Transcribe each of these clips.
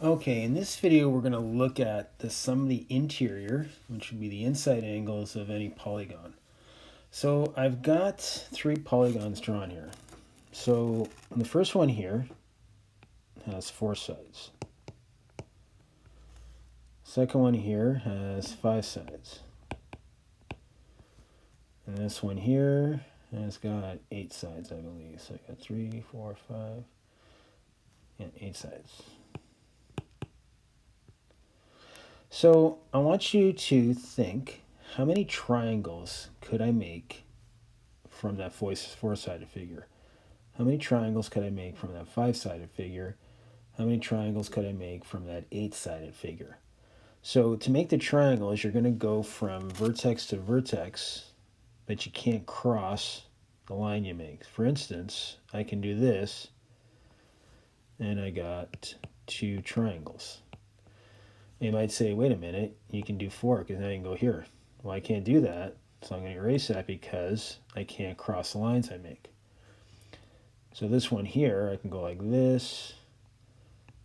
Okay, in this video we're going to look at the sum of the interior, which would be the inside angles of any polygon. So I've got three polygons drawn here. So the first one here has four sides. Second one here has five sides. And this one here has got eight sides, I believe. So I got 3, 4, 5, and 8 sides. So I want you to think, how many triangles could I make from that four-sided figure? How many triangles could I make from that five-sided figure? How many triangles could I make from that eight-sided figure? So to make the triangles, you're going to go from vertex to vertex, but you can't cross the line you make. For instance, I can do this, and I got two triangles. You might say, wait a minute, you can do 4 because now you can go here. Well, I can't do that, so I'm going to erase that because I can't cross the lines I make. So this one here, I can go like this,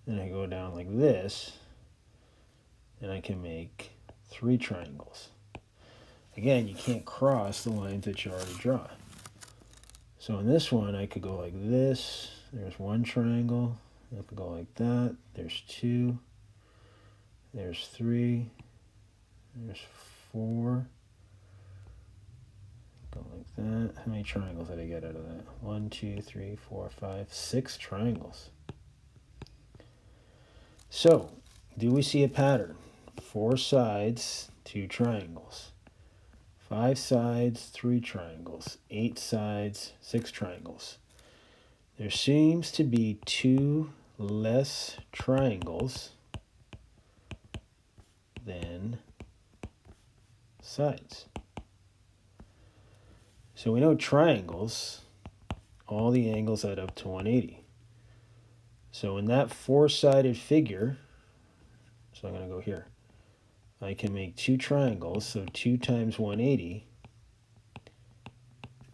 and I go down like this, and I can make 3 triangles. Again, you can't cross the lines that you already draw. So in this one, I could go like this, there's 1 triangle, I could go like that, there's 2, there's 3, there's 4, go like that. How many triangles did I get out of that? 1, 2, 3, 4, 5, 6 triangles. So, do we see a pattern? 4 sides, 2 triangles. 5 sides, 3 triangles. 8 sides, 6 triangles. There seems to be 2 less triangles than sides. So we know triangles, all the angles add up to 180. So in that 4-sided figure, so I'm going to go here, I can make 2 triangles, so 2 times 180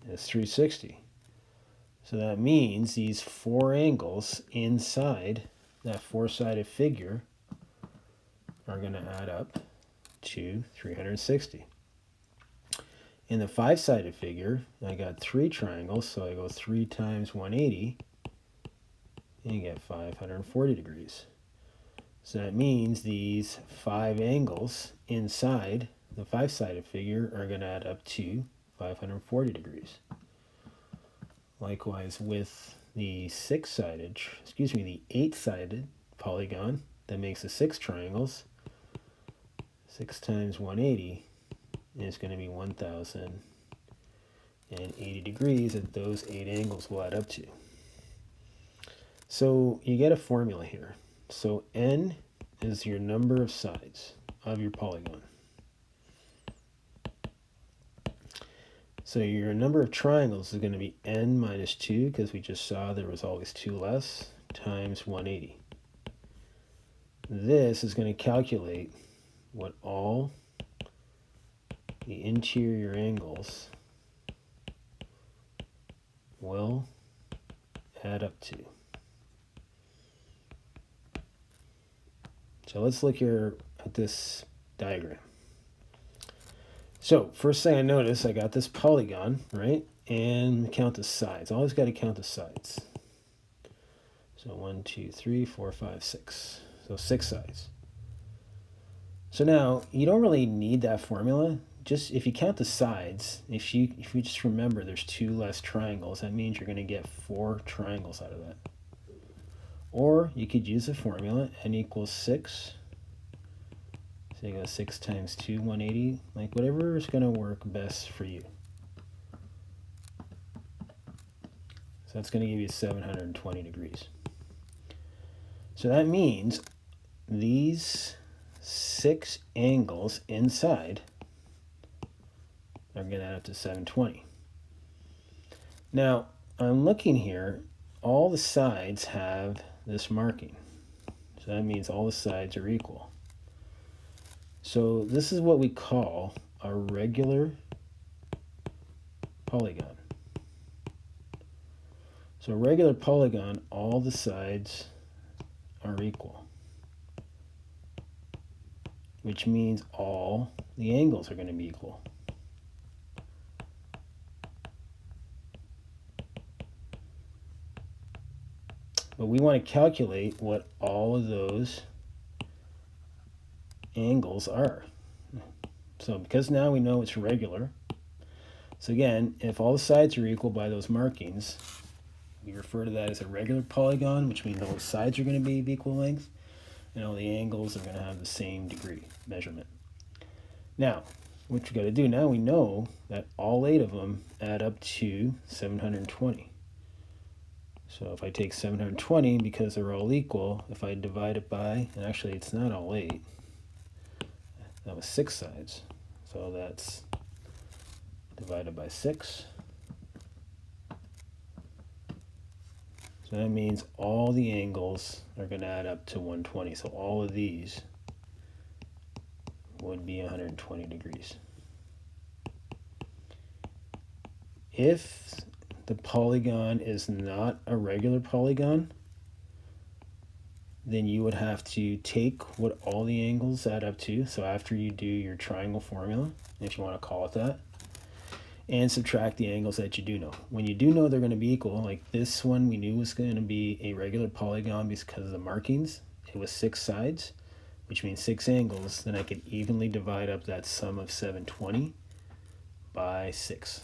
is 360. So that means these 4 angles inside that 4-sided figure are going to add up to 360. In the 5-sided figure, I got 3 triangles, so I go 3 times 180, and you get 540 degrees. So that means these 5 angles inside the 5-sided figure are going to add up to 540 degrees. Likewise with the 8-sided polygon that makes the 6 triangles, 6 times 180 is going to be 1080 degrees that those 8 angles will add up to. So you get a formula here. So n is your number of sides of your polygon. So your number of triangles is going to be n minus 2, because we just saw there was always 2 less, times 180. This is going to calculate what all the interior angles will add up to. So let's look here at this diagram. So first thing I notice, I got this polygon, right? And count the sides. Always got to count the sides. So 1, 2, 3, 4, 5, 6. So 6 sides. So now you don't really need that formula. Just if you count the sides, if you just remember there's 2 less triangles, that means you're going to get 4 triangles out of that. Or you could use the formula, n equals 6. So you go 6 times 2, 180. Like whatever is going to work best for you. So that's going to give you 720 degrees. So that means these 6 angles inside are going to add up to 720. Now, I'm looking here, all the sides have this marking. So that means all the sides are equal. So this is what we call a regular polygon. So a regular polygon, all the sides are equal. which means all the angles are going to be equal. But we want to calculate what all of those angles are. So because now we know it's regular, so again, if all the sides are equal by those markings, we refer to that as a regular polygon, which means all the sides are going to be of equal length, and all the angles are going to have the same degree measurement. Now, what you got to do, now we know that all 8 of them add up to 720. So if I take 720, because they're all equal, if I divide it by, and actually it's not all 8, that was 6 sides. So that's divided by 6. So that means all the angles are going to add up to 120. So all of these would be 120 degrees. If the polygon is not a regular polygon, then you would have to take what all the angles add up to, so after you do your triangle formula, if you want to call it that, and subtract the angles that you do know. When you do know they're going to be equal, like this one we knew was going to be a regular polygon because of the markings, it was 6 sides, which means 6 angles, then I could evenly divide up that sum of 720 by 6.